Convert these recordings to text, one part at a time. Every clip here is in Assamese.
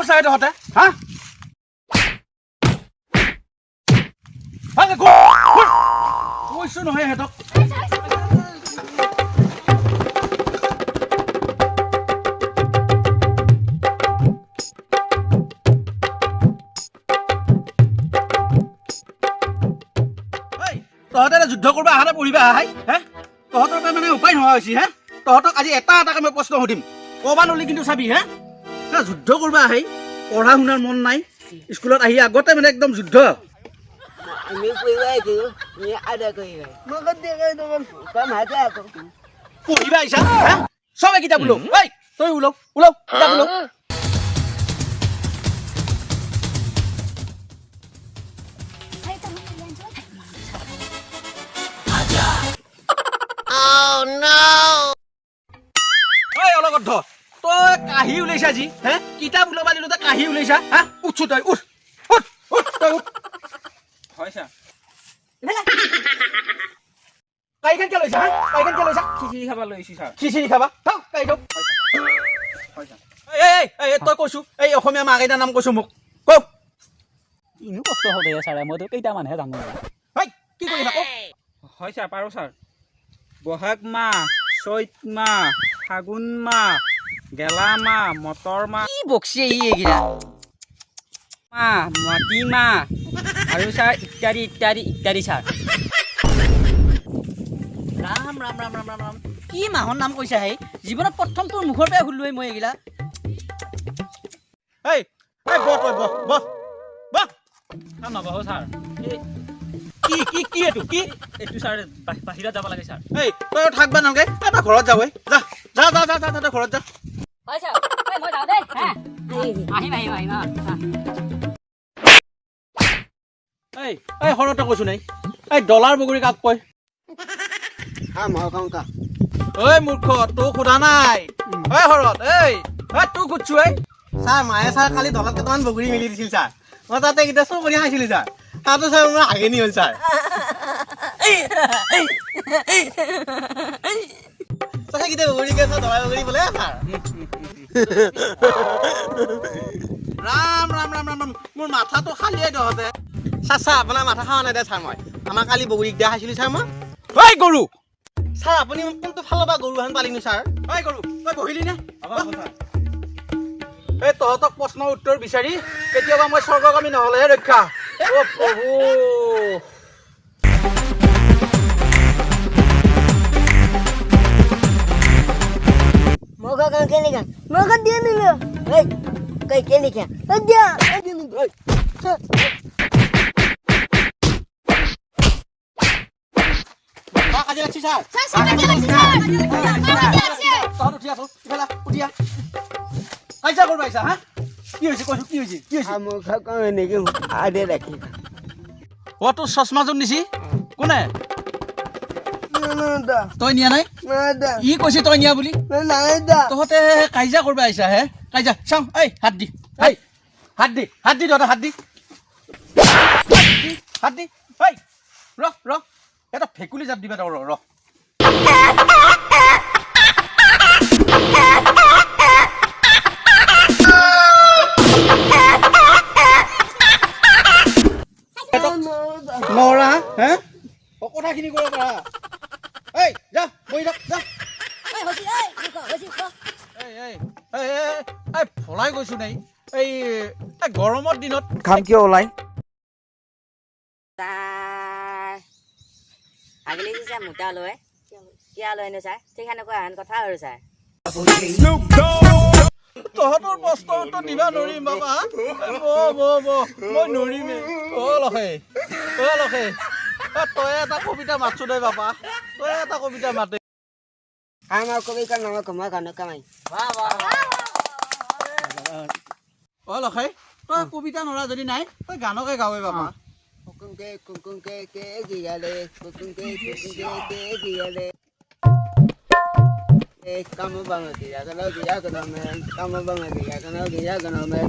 কৈছা তহঁতে হা কৈছো নহয় সিহঁতক তহঁতে যুদ্ধ কৰিব আহাতে পঢ়িবা আহাই হে তহঁতৰ মানে উপায় নোহোৱা হৈছে হে তহঁতক আজি এটা এটাকে মই প্ৰশ্ন সুধিম ক'বা নলি কিন্তু চাবি হে যুদ্ধ কৰিব আহে পঢ়া শুনাৰ মন নাই স্কুলত আহি আগতে মানে একদম যুদ্ধ পঢ়িবা আহিছা চবে কিতাপ ওলাও ঐ তই ওলাও ওলাও কিতাপ ওলাও অলগদ্ধ তই কাহি ওলাইছা যি হে কিতাপ ওলাবা দিলো তই কাহি ওলাইছা হা উঠছো তই উঠ উঠ উঠ তই উঠ হয় ছাৰ কাইখন কে লৈছা হা কাইখন কে লৈছা খিচিৰি খাবা লৈছি ছাৰ খিচিৰি খাবা খাও কাই খাও হয় ছাৰ এই তই কৈছো এই অসমীয়া মা কেইটাৰ নাম কৈছো মোক কও ইনো কষ্ট হ'ব দে ছাৰ মইতো কেইটামানহে জানো হয় কি কৰি থাকো হয় ছাৰ পাৰো ছাৰ বহাগ মাহ চৈত মাহ ফাগুন মাহ গেলা মাহ মটৰ মাহ কি বক্সি এইগিলা মাহ মাটি মাহ আৰু ছাৰ ইত্যাদি ইত্যাদি ইত্যাদি ছাৰ ৰাম ৰাম ৰাম ৰাম ৰাম ৰাম কি মাহৰ নাম কৈছা হে জীৱনত প্ৰথম তোৰ মুখৰ পৰা শুলোৱে মই এইগিলা এই বহ তই বহ বহ বহ নবহো ছাৰ কি কি কি এইটো ছাৰ বাহিৰত যাব লাগে ছাৰ এই তই থাকবা নালাগে এটা ঘৰত যাবই যা যা যা যা যা ঘৰত যা হয় ছাৰ মই যাওঁ দেই আহিম আহিম আহিম এই সৰতে কৈছো নাই এই ডলাৰ বগৰী কাক কয় ঐ মূৰ্খ তোক সোধা নাই ঐ শৰৎ এই তোক সুধছো এই ছাৰ মায়ে ছাৰ কালি ডলাৰ কেইটামান বগৰী মেলি দিছিল ছাৰ মই তাতে কেতিয়া চব কৰি খাইছিলো ছাৰ তাতো ছাৰ মোৰ হাগেনি হ'ল ছাৰ কেতিয়া বগৰী কে ডলাৰ বগৰী বোলে ছাৰ ৰাম ৰাম ৰাম ৰাম ৰাম মোৰ মাথাটো খালিয়ে তহঁতে ছাৰ আপোনাৰ মাথা খাৱা নাই দে ছাৰ মই আমাৰ কালি বগৰী দিয়া খাইছিলো ছাৰ মই ঐ গৰু ছাৰ আপুনি মোক কোনটো ফালৰ পৰা গৰু হান পালিনো ছাৰ ঐ গৰু তই বহিলি নে এই তহঁতক প্ৰশ্নৰ উত্তৰ বিচাৰি কেতিয়াবা মই স্বৰ্গগামী নহ'লেহে ৰক্ষা অ প্ৰভু Moga kan kene kan. Moga dia dulu. Hei. Kai kene kan. Ada. Dia dulu. Hei. Pak aja lagi sar. Saya aja lagi sar. Tahu dia tu. Ibalah, dia. Kaisa kau baisa, ha? Ki hoise kau ki hoise? Ki hoise? Moga kan ini ke ada lagi. O tu sosma jun nisi? Kone? Nada. তই নিয়া নাই Nada. ই কৈছে তই নিয়া বুলি Nada. তহঁতে কাইজা কৰিব আহিছা হে কাইজা চাওঁ এই হাত দি তহঁতে হাত দি এই ৰ এটা ফেকুলি জাপ দিবা তই ৰ নৰা হে কথাখিনি কৰিব পাৰা এই যা বহি থাক যা Hei, hosi, hei. Hosi, kau. এই ফলাই গৈছো নাই এই গৰমৰ দিনত কাম কিয় ওলাই আগলি চাই মোটা লয় কিয় লয় নো চাই ঠিক সেনেকুৱা আন কথা আৰু চাই তহঁতৰ প্ৰশ্ন উত্তৰ দিবা নোৱাৰিম বাবা মই নোৱাৰিমে লখে তই এটা কবিতা মাতছো দে বাবা তই এটা কবিতা মাতে আমাৰ কবিতাৰ নাম কমাই কানো কামাই লখে তই কবিতা নৰা যদি নাই তই গানকে গাৱে বাবা কুকুংকে কে গিয়ালে কুকুংকে গিয়ালে kamu banget ya kalau dia men kamu banget ya kalau dia men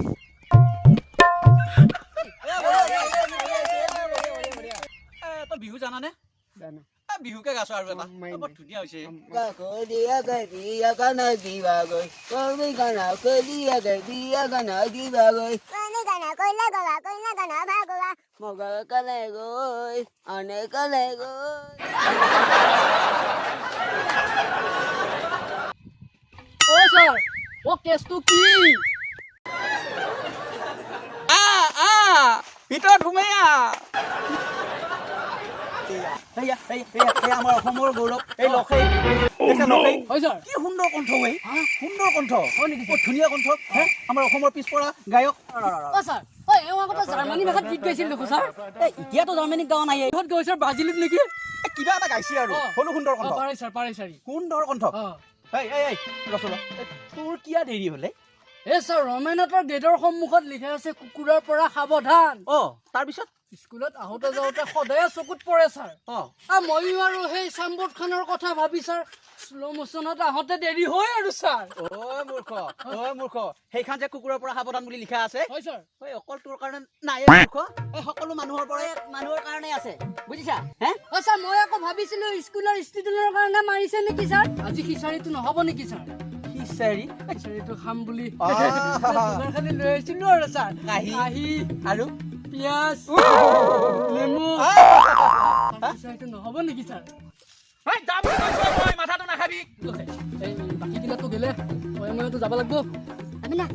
তই বিহু জানানে বিহুকে গাছো আৰু এটা বৰ ধুনীয়া হৈছে Kakodia kadia kana dibagoy. Kami kana kadia kadia kana dibagoy. Kami kana koila kana bhagoa. Moga kale goy, ane kale goy. অ ছাৰ অ কেছটো কি ভিতৰত সোমাই আমাৰ অসমৰ গৌৰৱ এই লখেই লখেই হয় ছাৰ কি সুন্দৰ কণ্ঠ এই সুন্দৰ কণ্ঠ হয় নেকি বৰ ধুনীয়া কণ্ঠ আমাৰ অসমৰ পিছপৰা গায়ক অ ছাৰ ঐ এওঁ আগতে জাৰ্মানী ভাষাত গীত গাইছিল দেখো ছাৰ এতিয়াতো জাৰ্মানীত গাৱা নাই ইহঁত গৈছে ব্ৰাজিলত নেকি কিবা এটা গাইছে আৰু হলো সুন্দৰ কণ্ঠ পাৰে ছাৰ সুন্দৰ কণ্ঠ এই ৰচনা তোৰ কিয় দেৰি হলে এ ছাৰ ৰমেনহঁতৰ গেটৰ সন্মুখত লিখা আছে কুকুৰৰ পৰা সাৱধান তাৰপিছত স্কুলত আহোঁতে যাওঁতে সদায় চকুত পৰে ছাৰ ময়ো আৰু সেই চামবৰ্ডখনৰ কথা ভাবি ছাৰ শ্ল' মোচনত আহোঁতে দেৰি হয় আৰু ছাৰ মূৰ্খ সেইখন যে কুকুৰৰ পৰা সাৱধান বুলি লিখা আছে হয় ছাৰ অকল তোৰ কাৰণে নাই মূৰ্খ এই সকলো মানুহৰ পৰা মানুহৰ কাৰণে আছে বুজিছা অ ছাৰ মই আকৌ ভাবিছিলো স্কুলৰ ষ্টুডেণ্টৰ কাৰণে মাৰিছে নেকি ছাৰ আজি খিচাৰিটো নহ'ব নেকি ছাৰ খিচাৰিটো খাম বুলি খালি লৈ আহিছিলো আৰু ছাৰ কাহি আৰু পিঁয়াজ নেমু খিচাৰিটো নহ'ব নেকি ছাৰ মাথাটো নাখাবি এই বাকীবিলাকতো গেলে মইতো যাব লাগিব Amina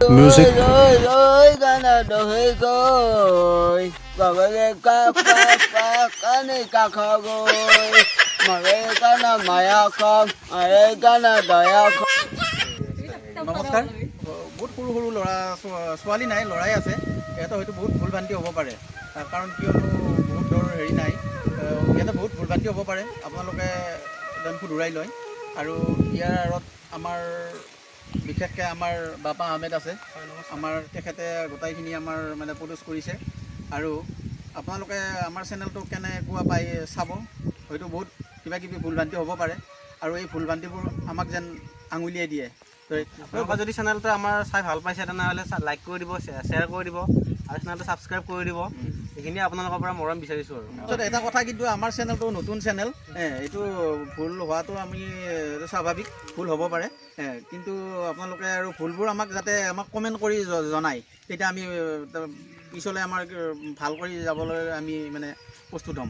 Music. Ôi kana dohi goy. Kagale kane kakhagoy. Mare kana maya kham. Are kana daya kham. নমস্কাৰ বহুত সৰু সৰু ল'ৰা ছোৱালী নাই ল'ৰাই আছে ইয়াতে হয়তো বহুত ভুল ভ্ৰান্তি হ'ব পাৰে কাৰণ কিয়নো বহুত দূৰ হেৰি নাই ইয়াতে বহুত ভুল ভ্ৰান্তি হ'ব পাৰে আপোনালোকে একদম শুধৰাই লয় আৰু ইয়াৰ আঁৰত আমাৰ বিশেষকৈ আমাৰ বাপা আহমেদ আছে আমাৰ তেখেতে গোটাইখিনি আমাৰ মানে প্ৰডিউচ কৰিছে আৰু আপোনালোকে আমাৰ চেনেলটো কেনেকুৱা পাই চাব হয়তো বহুত কিবা কিবি ভুল ভ্ৰান্তি হ'ব পাৰে আৰু এই ভুল ভ্ৰান্তিবোৰ আমাক যেন আঙুলিয়াই দিয়ে আপোনালোকে যদি চেনেলটো আমাৰ চাই ভাল পাইছে তেনেহ'লে লাইক কৰি দিব শ্বেয়াৰ কৰি দিব আৰু চেনেলটো ছাবস্ক্ৰাইব কৰি দিব এইখিনি আপোনালোকৰ পৰা মৰম বিচাৰিছোঁ আৰু এটা কথা কিন্তু আমাৰ চেনেলটো নতুন চেনেল এইটো ভুল হোৱাটো আমি স্বাভাৱিক ভুল হ'ব পাৰে কিন্তু আপোনালোকে আৰু ভুলবোৰ আমাক কমেণ্ট কৰি জনায় তেতিয়া আমি পিছলৈ আমাৰ ভাল কৰি যাবলৈ আমি মানে প্ৰস্তুত হ'ম